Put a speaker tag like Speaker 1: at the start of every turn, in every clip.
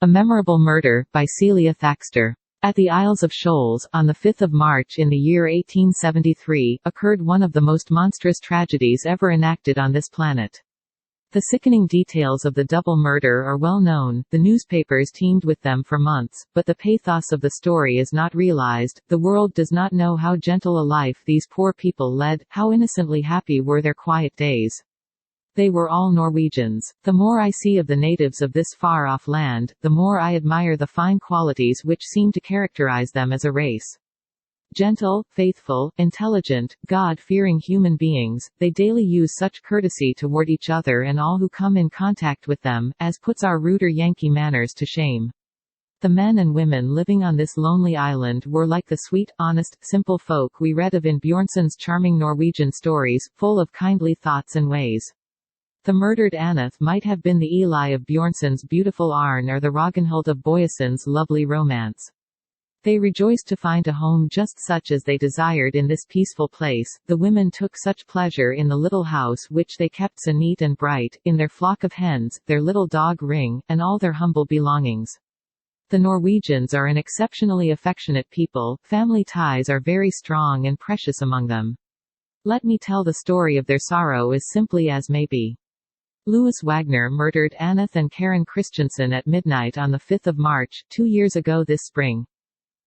Speaker 1: A Memorable Murder, by Celia Thaxter. At the Isles of Shoals, on 5 March in the year 1873, occurred one of the most monstrous tragedies ever enacted on this planet. The sickening details of the double murder are well known, the newspapers teemed with them for months, but the pathos of the story is not realized. The world does not know how gentle a life these poor people led, how innocently happy were their quiet days. They were all Norwegians. The more I see of the natives of this far-off land, the more I admire the fine qualities which seem to characterize them as a race. Gentle, faithful, intelligent, God-fearing human beings, they daily use such courtesy toward each other and all who come in contact with them, as puts our ruder Yankee manners to shame. The men and women living on this lonely island were like the sweet, honest, simple folk we read of in Bjornson's charming Norwegian stories, full of kindly thoughts and ways. The murdered Aneth might have been the Eli of Bjornson's beautiful Arn or the Ragnhild of Boyeson's lovely romance. They rejoiced to find a home just such as they desired in this peaceful place. The women took such pleasure in the little house which they kept so neat and bright, in their flock of hens, their little dog Ring, and all their humble belongings. The Norwegians are an exceptionally affectionate people. Family ties are very strong and precious among them. Let me tell the story of their sorrow as simply as may be. Louis Wagner murdered Aneth and Karen Christensen at midnight on 5 March, 2 years ago this spring.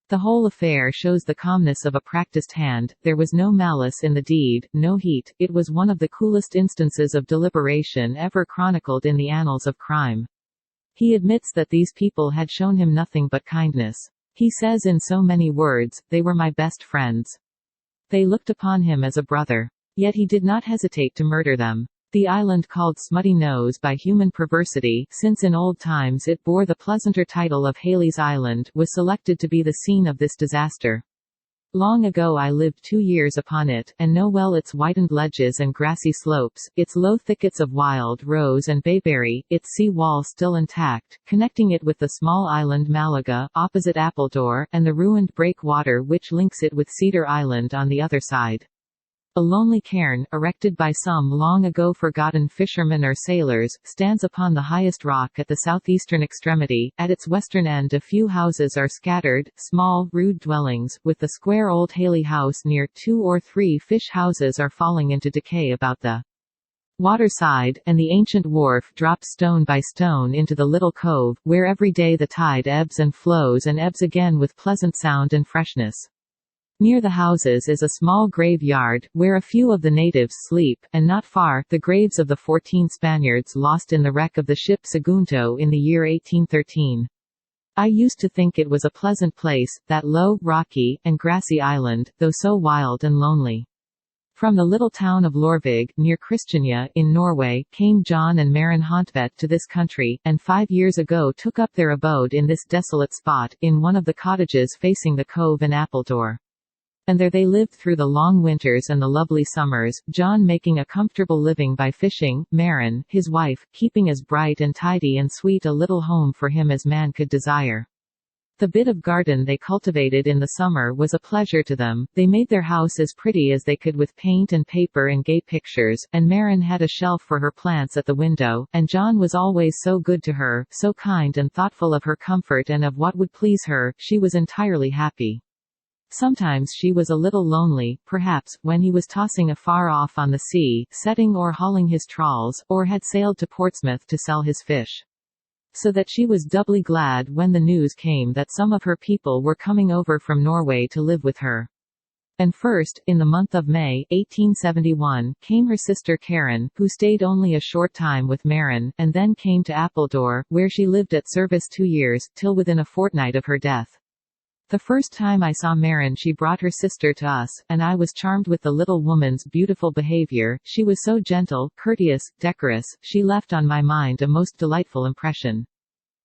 Speaker 1: The whole affair shows the calmness of a practiced hand. There was no malice in the deed, no heat. It was one of the coolest instances of deliberation ever chronicled in the annals of crime. He admits that these people had shown him nothing but kindness. He says in so many words, "They were my best friends. They looked upon him as a brother." Yet he did not hesitate to murder them. The island called Smutty Nose by human perversity, since in old times it bore the pleasanter title of Haley's Island, was selected to be the scene of this disaster. Long ago I lived 2 years upon it, and know well its whitened ledges and grassy slopes, its low thickets of wild rose and bayberry, its sea wall still intact, connecting it with the small island Malaga, opposite Appledore, and the ruined breakwater which links it with Cedar Island on the other side. A lonely cairn, erected by some long ago forgotten fishermen or sailors, stands upon the highest rock at the southeastern extremity. At its western end a few houses are scattered, small, rude dwellings, with the square old Haley house near. 2 or 3 fish houses are falling into decay about the waterside, and the ancient wharf drops stone by stone into the little cove, where every day the tide ebbs and flows and ebbs again with pleasant sound and freshness. Near the houses is a small graveyard, where a few of the natives sleep, and not far, the graves of the 14 Spaniards lost in the wreck of the ship Sagunto in the year 1813. I used to think it was a pleasant place, that low, rocky, and grassy island, though so wild and lonely. From the little town of Lorvig, near Christiania, in Norway, came John and Maren Hontvedt to this country, and 5 years ago took up their abode in this desolate spot, in one of the cottages facing the cove and Appledore. And there they lived through the long winters and the lovely summers, John making a comfortable living by fishing, Maren, his wife, keeping as bright and tidy and sweet a little home for him as man could desire. The bit of garden they cultivated in the summer was a pleasure to them. They made their house as pretty as they could with paint and paper and gay pictures, and Maren had a shelf for her plants at the window, and John was always so good to her, so kind and thoughtful of her comfort and of what would please her. She was entirely happy. Sometimes she was a little lonely, perhaps, when he was tossing afar off on the sea, setting or hauling his trawls, or had sailed to Portsmouth to sell his fish. So that she was doubly glad when the news came that some of her people were coming over from Norway to live with her. And first, in the month of May, 1871, came her sister Karen, who stayed only a short time with Maren, and then came to Appledore, where she lived at service 2 years, till within a fortnight of her death. The first time I saw Maren she brought her sister to us, and I was charmed with the little woman's beautiful behavior. She was so gentle, courteous, decorous, she left on my mind a most delightful impression.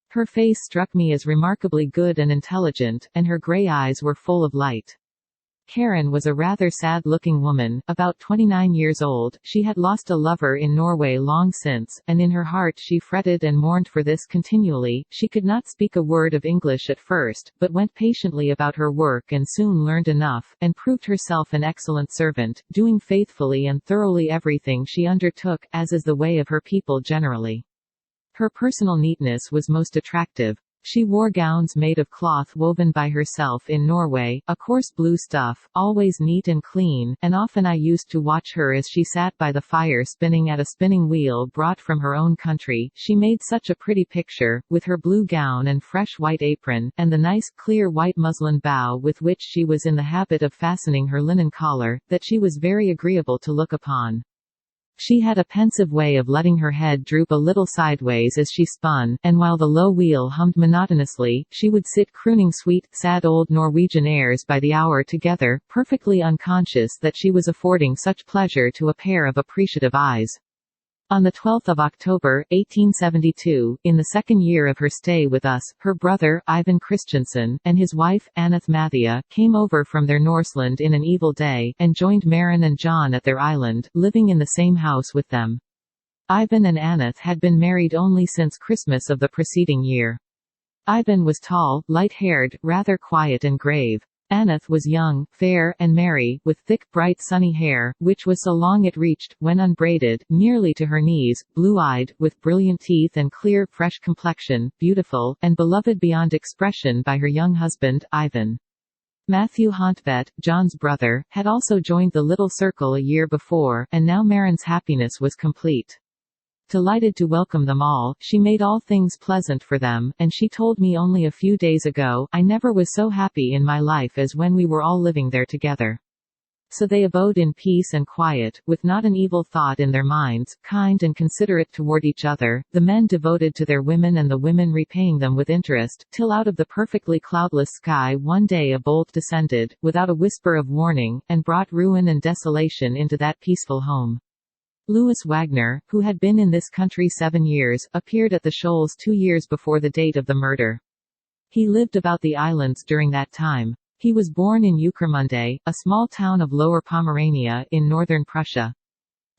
Speaker 1: Her face struck me as remarkably good and intelligent, and her gray eyes were full of light. Karen was a rather sad-looking woman, about 29 years old. She had lost a lover in Norway long since, and in her heart she fretted and mourned for this continually. She could not speak a word of English at first, but went patiently about her work and soon learned enough, and proved herself an excellent servant, doing faithfully and thoroughly everything she undertook, as is the way of her people generally. Her personal neatness was most attractive. She wore gowns made of cloth woven by herself in Norway, a coarse blue stuff, always neat and clean, and often I used to watch her as she sat by the fire spinning at a spinning wheel brought from her own country. She made such a pretty picture, with her blue gown and fresh white apron, and the nice, clear white muslin bow with which she was in the habit of fastening her linen collar, that she was very agreeable to look upon. She had a pensive way of letting her head droop a little sideways as she spun, and while the low wheel hummed monotonously, she would sit crooning sweet, sad old Norwegian airs by the hour together, perfectly unconscious that she was affording such pleasure to a pair of appreciative eyes. On 12 October, 1872, in the second year of her stay with us, her brother, Ivan Christiansen, and his wife, Aneth Mathia, came over from their Norseland in an evil day, and joined Maren and John at their island, living in the same house with them. Ivan and Aneth had been married only since Christmas of the preceding year. Ivan was tall, light-haired, rather quiet and grave. Aneth was young, fair, and merry, with thick, bright sunny hair, which was so long it reached, when unbraided, nearly to her knees, blue-eyed, with brilliant teeth and clear, fresh complexion, beautiful, and beloved beyond expression by her young husband, Ivan. Matthew Hontvet, John's brother, had also joined the little circle a year before, and now Maren's happiness was complete. Delighted to welcome them all, she made all things pleasant for them, and she told me only a few days ago, "I never was so happy in my life as when we were all living there together." So they abode in peace and quiet, with not an evil thought in their minds, kind and considerate toward each other, the men devoted to their women and the women repaying them with interest, till out of the perfectly cloudless sky one day a bolt descended, without a whisper of warning, and brought ruin and desolation into that peaceful home. Louis Wagner, who had been in this country 7 years, appeared at the Shoals 2 years before the date of the murder. He lived about the islands during that time. He was born in Ueckermunde, a small town of Lower Pomerania, in northern Prussia.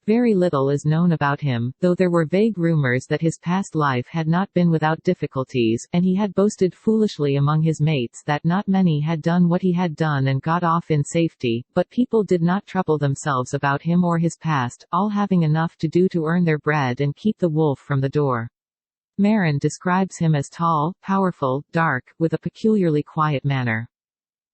Speaker 1: Very little is known about him, though there were vague rumors that his past life had not been without difficulties, and he had boasted foolishly among his mates that not many had done what he had done and got off in safety, but people did not trouble themselves about him or his past, all having enough to do to earn their bread and keep the wolf from the door. Maren describes him as tall, powerful, dark, with a peculiarly quiet manner.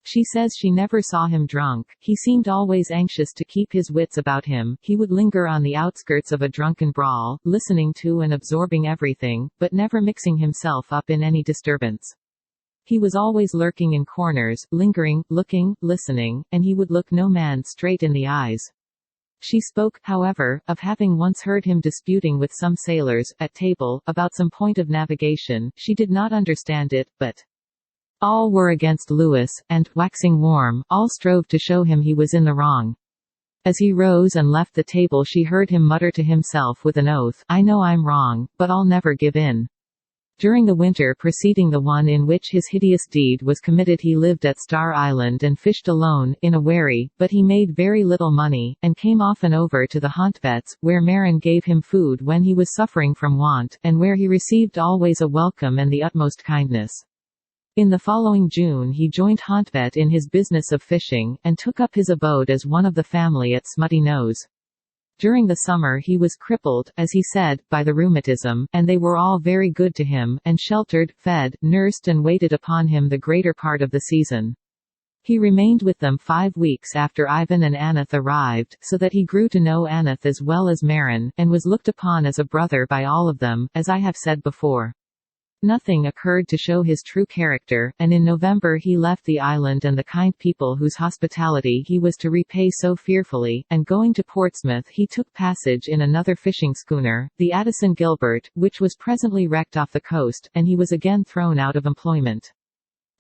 Speaker 1: She says she never saw him drunk. He seemed always anxious to keep his wits about him. He would linger on the outskirts of a drunken brawl, listening to and absorbing everything, but never mixing himself up in any disturbance. He was always lurking in corners, lingering, looking, listening, and he would look no man straight in the eyes. She spoke, however, of having once heard him disputing with some sailors, at table, about some point of navigation. She did not understand it, but all were against Louis, and, waxing warm, all strove to show him he was in the wrong. As he rose and left the table she heard him mutter to himself with an oath, "I know I'm wrong, but I'll never give in." During the winter preceding the one in which his hideous deed was committed he lived at Star Island and fished alone, in a wherry, but he made very little money, and came often over to the Hontvets, where Maren gave him food when he was suffering from want, and where he received always a welcome and the utmost kindness. In the following June he joined Hontvet in his business of fishing, and took up his abode as one of the family at Smutty Nose. During the summer he was crippled, as he said, by the rheumatism, and they were all very good to him, and sheltered, fed, nursed and waited upon him the greater part of the season. He remained with them 5 weeks after Ivan and Aneth arrived, so that he grew to know Aneth as well as Maren, and was looked upon as a brother by all of them, as I have said before. Nothing occurred to show his true character, and in November he left the island and the kind people whose hospitality he was to repay so fearfully, and going to Portsmouth he took passage in another fishing schooner, the Addison Gilbert, which was presently wrecked off the coast, and he was again thrown out of employment.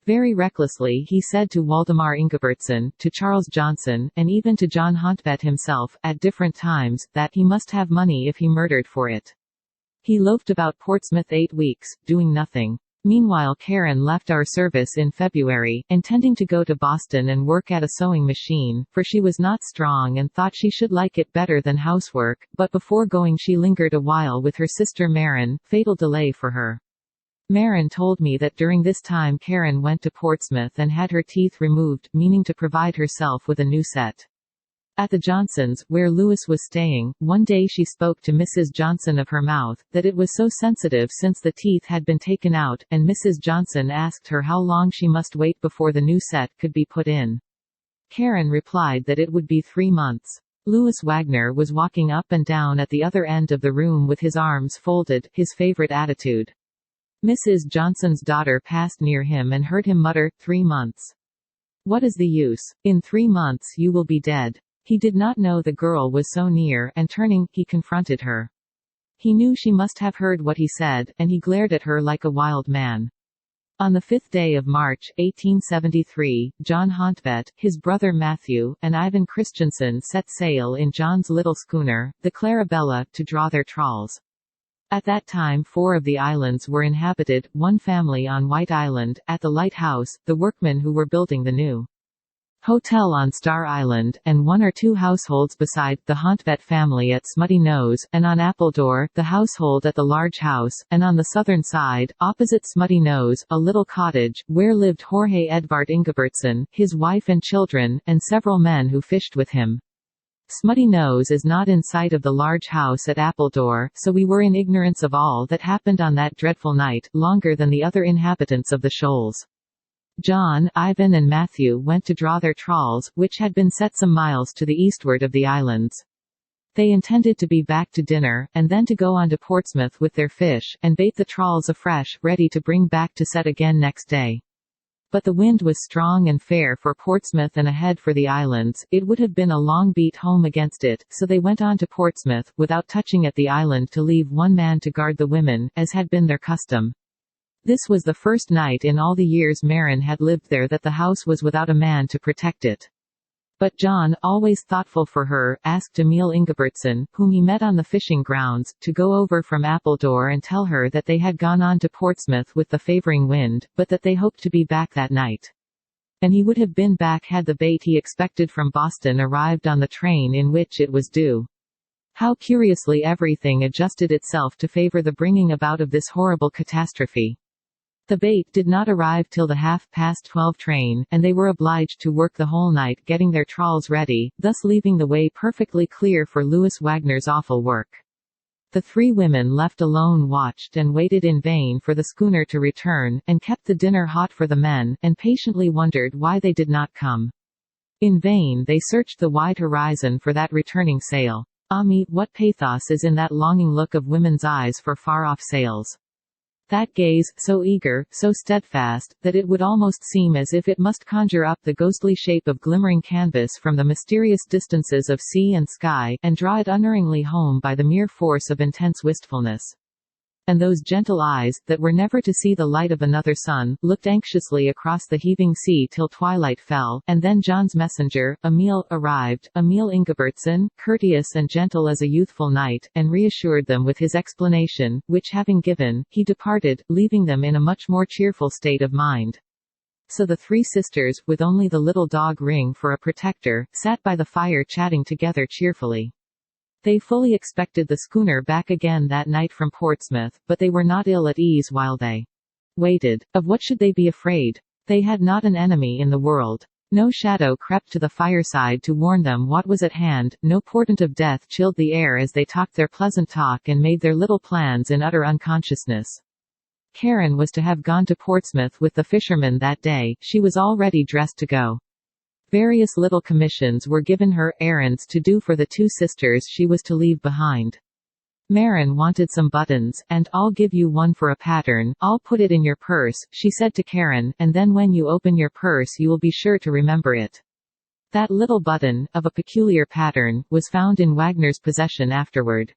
Speaker 1: Very recklessly he said to Waldemar Ingebertsen, to Charles Johnson, and even to John Hontvet himself, at different times, that he must have money if he murdered for it. He loafed about Portsmouth 8 weeks, doing nothing. Meanwhile Karen left our service in February, intending to go to Boston and work at a sewing machine, for she was not strong and thought she should like it better than housework, but before going she lingered a while with her sister Maren, fatal delay for her. Maren told me that during this time Karen went to Portsmouth and had her teeth removed, meaning to provide herself with a new set. At the Johnsons', where Lewis was staying, one day she spoke to Mrs. Johnson of her mouth, that it was so sensitive since the teeth had been taken out, and Mrs. Johnson asked her how long she must wait before the new set could be put in. Karen replied that it would be 3 months. Louis Wagner was walking up and down at the other end of the room with his arms folded, his favorite attitude. Mrs. Johnson's daughter passed near him and heard him mutter, 3 months. What is the use? In 3 months you will be dead. He did not know the girl was so near, and turning, he confronted her. He knew she must have heard what he said, and he glared at her like a wild man. On the 5th day of March, 1873, John Hontvet, his brother Matthew, and Ivan Christensen set sail in John's little schooner, the Clarabella, to draw their trawls. At that time 4 of the islands were inhabited, 1 family on White Island, at the lighthouse, the workmen who were building the new hotel on Star Island, and 1 or 2 households beside, the Hontvet family at Smutty Nose, and on Appledore, the household at the large house, and on the southern side, opposite Smutty Nose, a little cottage, where lived Jorge Edvard Ingebertsen, his wife and children, and several men who fished with him. Smutty Nose is not in sight of the large house at Appledore, so we were in ignorance of all that happened on that dreadful night, longer than the other inhabitants of the shoals. John, Ivan and Matthew went to draw their trawls, which had been set some miles to the eastward of the islands. They intended to be back to dinner, and then to go on to Portsmouth with their fish, and bait the trawls afresh, ready to bring back to set again next day. But the wind was strong and fair for Portsmouth and ahead for the islands. It would have been a long beat home against it, so they went on to Portsmouth, without touching at the island, to leave 1 man to guard the women, as had been their custom. This was the first night in all the years Maren had lived there that the house was without a man to protect it. But John, always thoughtful for her, asked Emil Ingebertsen, whom he met on the fishing grounds, to go over from Appledore and tell her that they had gone on to Portsmouth with the favouring wind, but that they hoped to be back that night. And he would have been back had the bait he expected from Boston arrived on the train in which it was due. How curiously everything adjusted itself to favour the bringing about of this horrible catastrophe. The bait did not arrive till the 12:30 train, and they were obliged to work the whole night getting their trawls ready, thus leaving the way perfectly clear for Louis Wagner's awful work. The 3 women left alone watched and waited in vain for the schooner to return, and kept the dinner hot for the men, and patiently wondered why they did not come. In vain they searched the wide horizon for that returning sail. Ah me, what pathos is in that longing look of women's eyes for far-off sails. That gaze, so eager, so steadfast, that it would almost seem as if it must conjure up the ghostly shape of glimmering canvas from the mysterious distances of sea and sky, and draw it unerringly home by the mere force of intense wistfulness. And those gentle eyes, that were never to see the light of another sun, looked anxiously across the heaving sea till twilight fell, and then John's messenger, Emil, arrived, Emil Ingebertsen, courteous and gentle as a youthful knight, and reassured them with his explanation, which having given, he departed, leaving them in a much more cheerful state of mind. So the 3 sisters, with only the little dog Ring for a protector, sat by the fire chatting together cheerfully. They fully expected the schooner back again that night from Portsmouth, but they were not ill at ease while they waited. Of what should they be afraid? They had not an enemy in the world. No shadow crept to the fireside to warn them what was at hand, no portent of death chilled the air as they talked their pleasant talk and made their little plans in utter unconsciousness. Karen was to have gone to Portsmouth with the fishermen that day. She was already dressed to go. Various little commissions were given her, errands to do for the 2 sisters she was to leave behind. Maren wanted some buttons, and "I'll give you one for a pattern, I'll put it in your purse," she said to Karen, "and then when you open your purse you will be sure to remember it." That little button, of a peculiar pattern, was found in Wagner's possession afterward.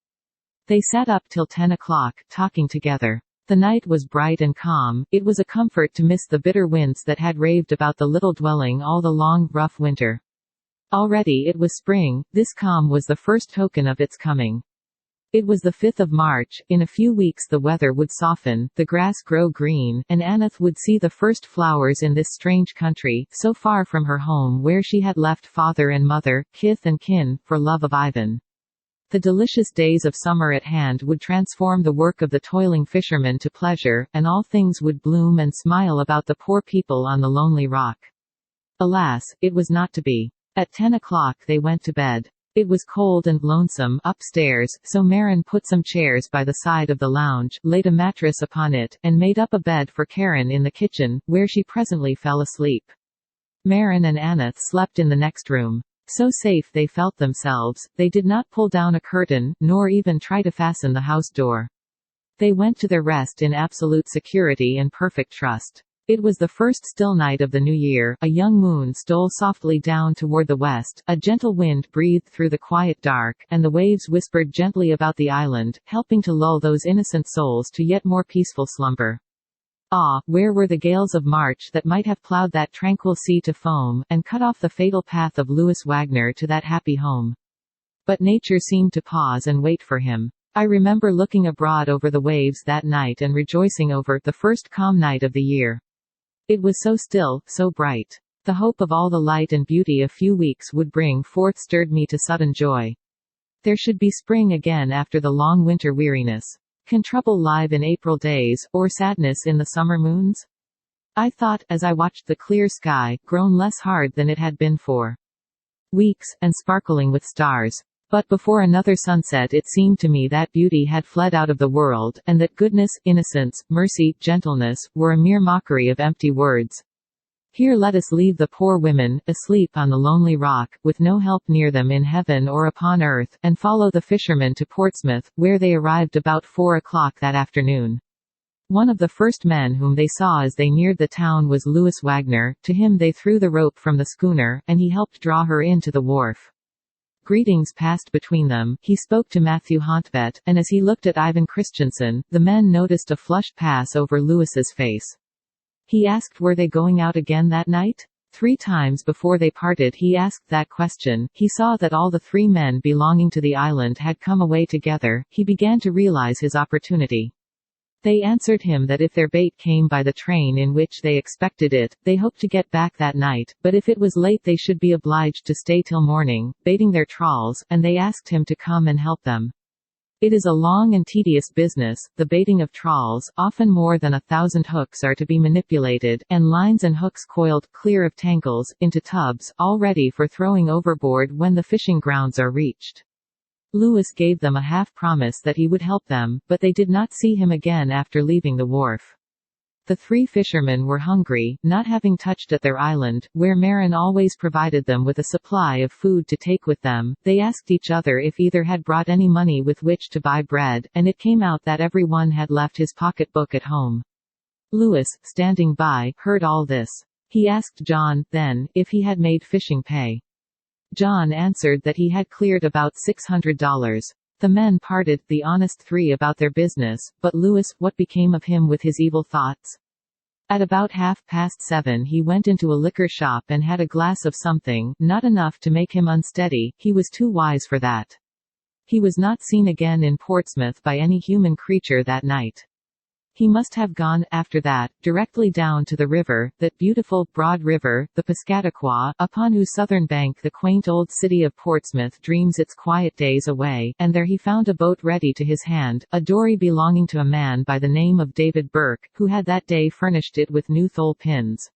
Speaker 1: They sat up till 10 o'clock, talking together. The night was bright and calm. It was a comfort to miss the bitter winds that had raved about the little dwelling all the long, rough winter. Already it was spring. This calm was the first token of its coming. It was the 5th of March. In a few weeks the weather would soften, the grass grow green, and Aneth would see the first flowers in this strange country, so far from her home where she had left father and mother, kith and kin, for love of Ivan. The delicious days of summer at hand would transform the work of the toiling fishermen to pleasure, and all things would bloom and smile about the poor people on the lonely rock. Alas, it was not to be. At 10 o'clock they went to bed. It was cold and lonesome upstairs, so Marin put some chairs by the side of the lounge, laid a mattress upon it, and made up a bed for Karen in the kitchen, where she presently fell asleep. Marin and Aneth slept in the next room. So safe they felt themselves, they did not pull down a curtain, nor even try to fasten the house door. They went to their rest in absolute security and perfect trust. It was the first still night of the new year. A young moon stole softly down toward the west, a gentle wind breathed through the quiet dark, and the waves whispered gently about the island, helping to lull those innocent souls to yet more peaceful slumber. Ah, where were the gales of March that might have plowed that tranquil sea to foam, and cut off the fatal path of Louis Wagner to that happy home? But nature seemed to pause and wait for him. I remember looking abroad over the waves that night and rejoicing over the first calm night of the year. It was so still, so bright. The hope of all the light and beauty a few weeks would bring forth stirred me to sudden joy. There should be spring again after the long winter weariness. Can trouble live in April days, or sadness in the summer moons? I thought, as I watched the clear sky, grown less hard than it had been for weeks, and sparkling with stars. But before another sunset it seemed to me that beauty had fled out of the world, and that goodness, innocence, mercy, gentleness, were a mere mockery of empty words. Here let us leave the poor women, asleep on the lonely rock, with no help near them in heaven or upon earth, and follow the fishermen to Portsmouth, where they arrived about 4 o'clock that afternoon. One of the first men whom they saw as they neared the town was Louis Wagner. To him they threw the rope from the schooner, and he helped draw her in to the wharf. Greetings passed between them. He spoke to Matthew Hontvet, and as he looked at Ivan Christensen, the men noticed a flush pass over Louis's face. He asked were they going out again that night? 3 times before they parted he asked that question. He saw that all the 3 men belonging to the island had come away together. He began to realize his opportunity. They answered him that if their bait came by the train in which they expected it, they hoped to get back that night, but if it was late they should be obliged to stay till morning, baiting their trawls, and they asked him to come and help them. It is a long and tedious business, the baiting of trawls. Often more than 1,000 hooks are to be manipulated, and lines and hooks coiled, clear of tangles, into tubs, all ready for throwing overboard when the fishing grounds are reached. Louis gave them a half-promise that he would help them, but they did not see him again after leaving the wharf. The 3 fishermen were hungry, not having touched at their island, where Marin always provided them with a supply of food to take with them. They asked each other if either had brought any money with which to buy bread, and it came out that every one had left his pocketbook at home. Louis, standing by, heard all this. He asked John, then, if he had made fishing pay. John answered that he had cleared about $600. The men parted, the honest 3 about their business, but Louis, what became of him with his evil thoughts? At about 7:30 he went into a liquor shop and had a glass of something, not enough to make him unsteady. He was too wise for that. He was not seen again in Portsmouth by any human creature that night. He must have gone, after that, directly down to the river, that beautiful, broad river, the Piscataqua, upon whose southern bank the quaint old city of Portsmouth dreams its quiet days away, and there he found a boat ready to his hand, a dory belonging to a man by the name of David Burke, who had that day furnished it with new thole pins.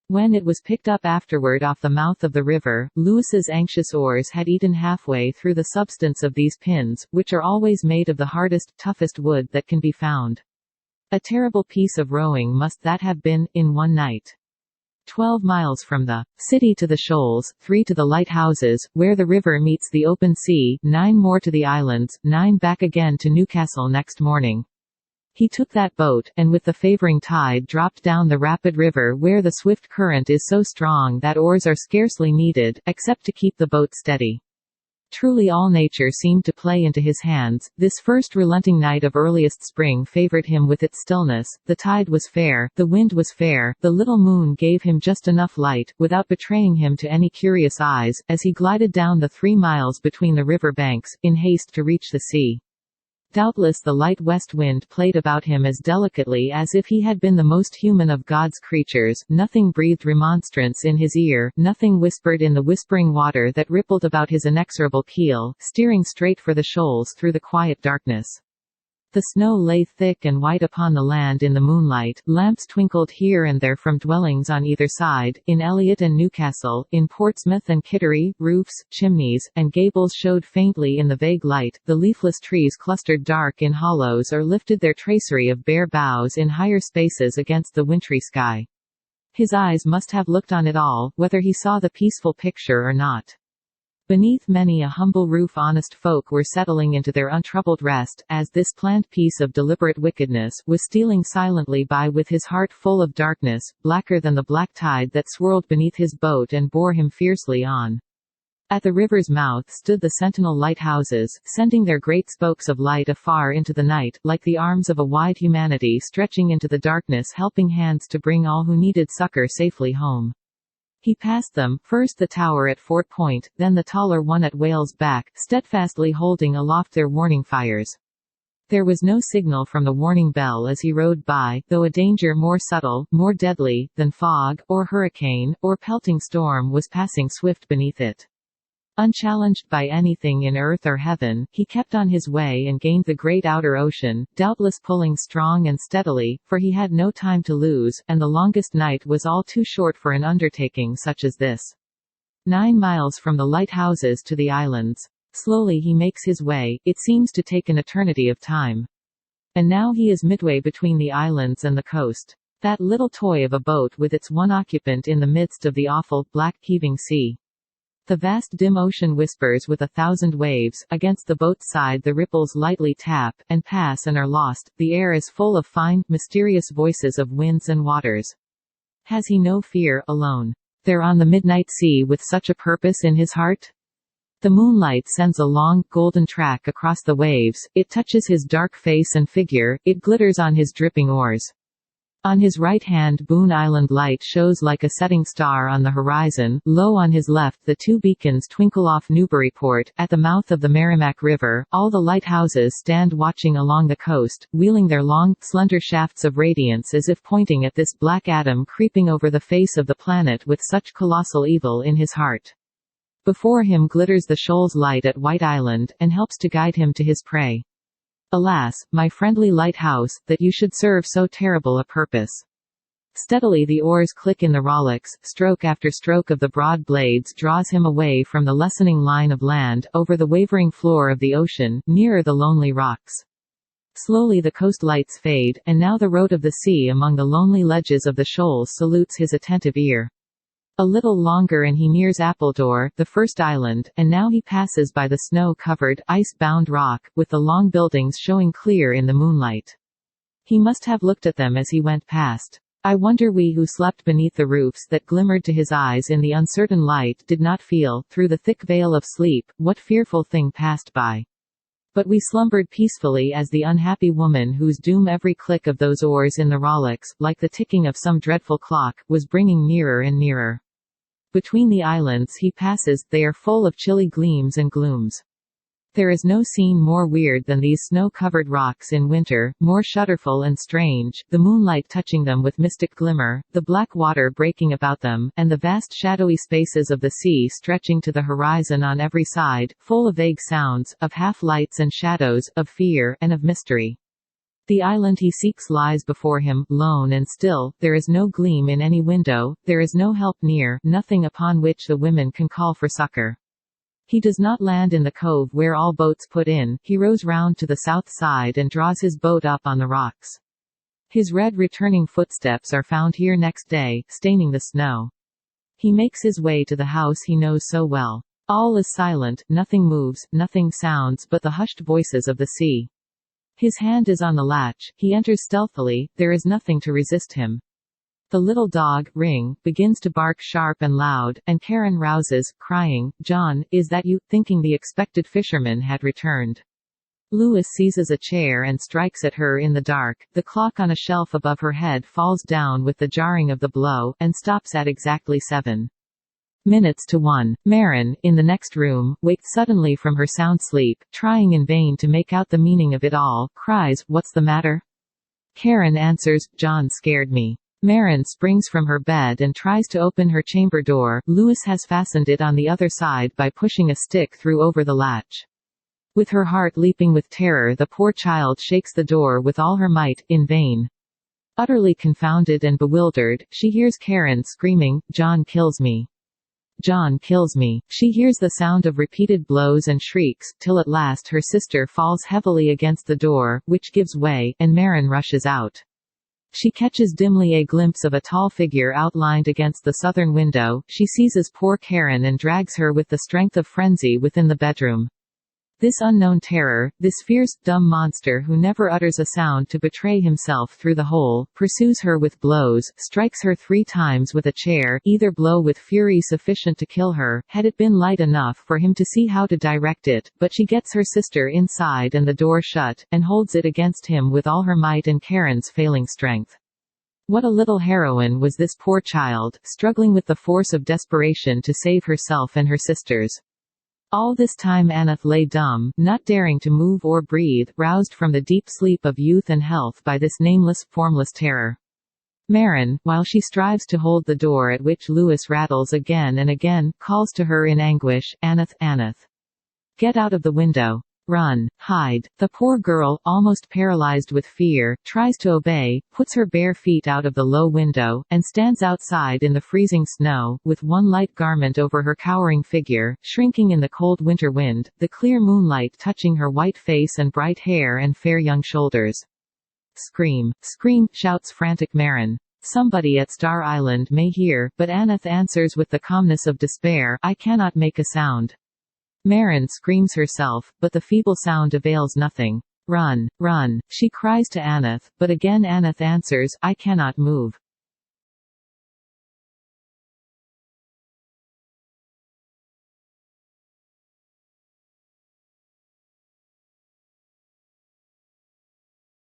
Speaker 1: When it was picked up afterward off the mouth of the river, Louis's anxious oars had eaten halfway through the substance of these pins, which are always made of the hardest, toughest wood that can be found. A terrible piece of rowing must that have been, in one night. 12 miles from the city to the shoals, 3 to the lighthouses, where the river meets the open sea, 9 more to the islands, 9 back again to Newcastle next morning. He took that boat, and with the favoring tide dropped down the rapid river where the swift current is so strong that oars are scarcely needed, except to keep the boat steady. Truly all nature seemed to play into his hands. This first relenting night of earliest spring favored him with its stillness. The tide was fair, the wind was fair, the little moon gave him just enough light, without betraying him to any curious eyes, as he glided down the 3 miles between the river banks, in haste to reach the sea. Doubtless the light west wind played about him as delicately as if he had been the most human of God's creatures. Nothing breathed remonstrance in his ear, nothing whispered in the whispering water that rippled about his inexorable keel, steering straight for the shoals through the quiet darkness. The snow lay thick and white upon the land in the moonlight, lamps twinkled here and there from dwellings on either side, in Eliot and Newcastle, in Portsmouth and Kittery, roofs, chimneys, and gables showed faintly in the vague light, the leafless trees clustered dark in hollows or lifted their tracery of bare boughs in higher spaces against the wintry sky. His eyes must have looked on it all, whether he saw the peaceful picture or not. Beneath many a humble roof honest folk were settling into their untroubled rest, as this planned piece of deliberate wickedness was stealing silently by with his heart full of darkness, blacker than the black tide that swirled beneath his boat and bore him fiercely on. At the river's mouth stood the sentinel lighthouses, sending their great spokes of light afar into the night, like the arms of a wide humanity stretching into the darkness, helping hands to bring all who needed succor safely home. He passed them, first the tower at Fort Point, then the taller one at Wales Back, steadfastly holding aloft their warning fires. There was no signal from the warning bell as he rode by, though a danger more subtle, more deadly, than fog, or hurricane, or pelting storm was passing swift beneath it. Unchallenged by anything in earth or heaven, he kept on his way and gained the great outer ocean, doubtless pulling strong and steadily, for he had no time to lose, and the longest night was all too short for an undertaking such as this. 9 miles from the lighthouses to the islands. Slowly he makes his way, it seems to take an eternity of time. And now he is midway between the islands and the coast. That little toy of a boat with its one occupant in the midst of the awful, black, heaving sea. The vast dim ocean whispers with 1,000 waves, against the boat's side the ripples lightly tap, and pass and are lost, the air is full of fine, mysterious voices of winds and waters. Has he no fear, alone, there on the midnight sea with such a purpose in his heart? The moonlight sends a long, golden track across the waves, it touches his dark face and figure, it glitters on his dripping oars. On his right hand Boone Island light shows like a setting star on the horizon, low on his left the 2 beacons twinkle off Newburyport, at the mouth of the Merrimack River, all the lighthouses stand watching along the coast, wheeling their long, slender shafts of radiance as if pointing at this black atom creeping over the face of the planet with such colossal evil in his heart. Before him glitters the shoal's light at White Island, and helps to guide him to his prey. Alas, my friendly lighthouse, that you should serve so terrible a purpose. Steadily the oars click in the rowlocks, stroke after stroke of the broad blades draws him away from the lessening line of land, over the wavering floor of the ocean, nearer the lonely rocks. Slowly the coast lights fade, and now the road of the sea among the lonely ledges of the shoals salutes his attentive ear. A little longer and he nears Appledore, the first island, and now he passes by the snow-covered, ice-bound rock, with the long buildings showing clear in the moonlight. He must have looked at them as he went past. I wonder we who slept beneath the roofs that glimmered to his eyes in the uncertain light did not feel, through the thick veil of sleep, what fearful thing passed by. But we slumbered peacefully as the unhappy woman whose doom every click of those oars in the rowlocks, like the ticking of some dreadful clock, was bringing nearer and nearer. Between the islands he passes, they are full of chilly gleams and glooms. There is no scene more weird than these snow-covered rocks in winter, more shudderful and strange, the moonlight touching them with mystic glimmer, the black water breaking about them, and the vast shadowy spaces of the sea stretching to the horizon on every side, full of vague sounds, of half-lights and shadows, of fear, and of mystery. The island he seeks lies before him, lone and still, there is no gleam in any window, there is no help near, nothing upon which the women can call for succor. He does not land in the cove where all boats put in, he rows round to the south side and draws his boat up on the rocks. His red returning footsteps are found here next day, staining the snow. He makes his way to the house he knows so well. All is silent, nothing moves, nothing sounds but the hushed voices of the sea. His hand is on the latch, he enters stealthily, there is nothing to resist him. The little dog, Ring, begins to bark sharp and loud, and Karen rouses, crying, "John, is that you?" thinking the expected fisherman had returned. Louis seizes a chair and strikes at her in the dark, the clock on a shelf above her head falls down with the jarring of the blow, and stops at exactly 7 minutes to 1. Marin, in the next room, waked suddenly from her sound sleep, trying in vain to make out the meaning of it all, cries, "What's the matter?" Karen answers, "John scared me." Marin springs from her bed and tries to open her chamber door. Louis has fastened it on the other side by pushing a stick through over the latch. With her heart leaping with terror, the poor child shakes the door with all her might, in vain. Utterly confounded and bewildered, she hears Karen screaming, "John kills me! John kills me!" She hears the sound of repeated blows and shrieks, till at last her sister falls heavily against the door, which gives way, and Maren rushes out. She catches dimly a glimpse of a tall figure outlined against the southern window. She seizes poor Karen and drags her with the strength of frenzy within the bedroom. This unknown terror, this fierce, dumb monster who never utters a sound to betray himself through the hole, pursues her with blows, strikes her 3 times with a chair, either blow with fury sufficient to kill her, had it been light enough for him to see how to direct it, but she gets her sister inside and the door shut, and holds it against him with all her might and Karen's failing strength. What a little heroine was this poor child, struggling with the force of desperation to save herself and her sisters. All this time Aneth lay dumb, not daring to move or breathe, roused from the deep sleep of youth and health by this nameless, formless terror. Maren, while she strives to hold the door at which Lewis rattles again and again, calls to her in anguish, "Aneth, Aneth! Get out of the window! Run! Hide!" The poor girl, almost paralyzed with fear, tries to obey, puts her bare feet out of the low window, and stands outside in the freezing snow, with one light garment over her cowering figure, shrinking in the cold winter wind, the clear moonlight touching her white face and bright hair and fair young shoulders. "Scream! Scream!" shouts frantic Maren. Somebody at Star Island may hear, but Aneth answers with the calmness of despair, "I cannot make a sound." Maren screams herself, but the feeble sound avails nothing. "Run! Run!" she cries to Aneth, but again Aneth answers, "I cannot move."